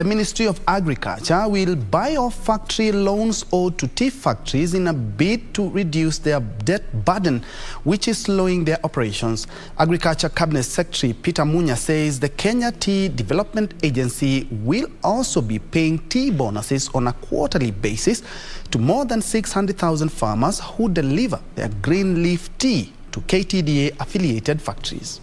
The Ministry of Agriculture will buy off factory loans owed to tea factories in a bid to reduce their debt burden, which is slowing their operations. Agriculture Cabinet Secretary Peter Munya says the Kenya Tea Development Agency will also be paying tea bonuses on a quarterly basis to more than 600,000 farmers who deliver their green leaf tea to KTDA-affiliated factories.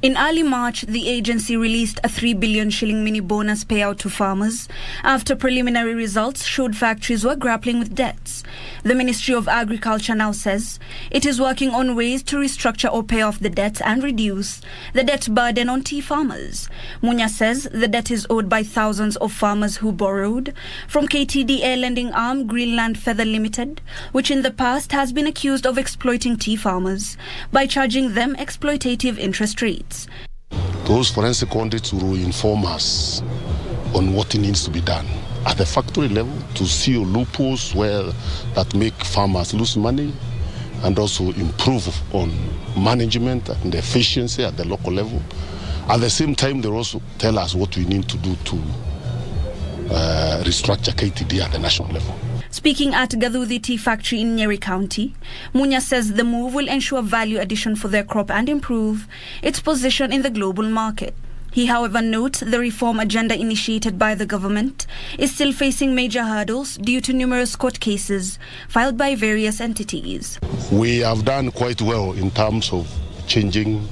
In early March, the agency released a 3 billion shilling mini bonus payout to farmers after preliminary results showed factories were grappling with debts. The Ministry of Agriculture now says it is working on ways to restructure or pay off the debts and reduce the debt burden on tea farmers. Munya says the debt is owed by thousands of farmers who borrowed from KTDA lending arm Greenland Feather Limited, which in the past has been accused of exploiting tea farmers by charging them exploitative interest rates. Those forensic audits will inform us on what needs to be done at the factory level to see loopholes that make farmers lose money, and also improve on management and efficiency at the local level. At the same time, they also tell us what we need to do to restructure KTD at the national level. Speaking at Gaduthi Tea Factory in Nyeri County, Munya says the move will ensure value addition for their crop and improve its position in the global market. He, however, notes the reform agenda initiated by the government is still facing major hurdles due to numerous court cases filed by various entities. We have done quite well in terms of changing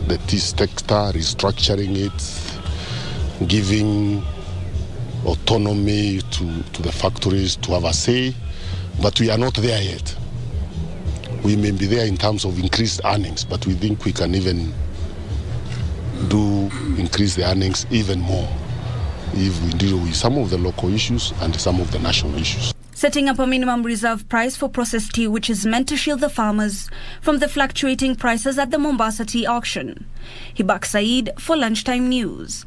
the tea sector, restructuring it, giving autonomy to the factories to have a say, but we are not there yet. We may be there in terms of increased earnings, but we think we can even increase the earnings even more if we deal with some of the local issues and some of the national issues. Setting up a minimum reserve price for processed tea, which is meant to shield the farmers from the fluctuating prices at the Mombasa tea auction. Hibak Saeed for Lunchtime News.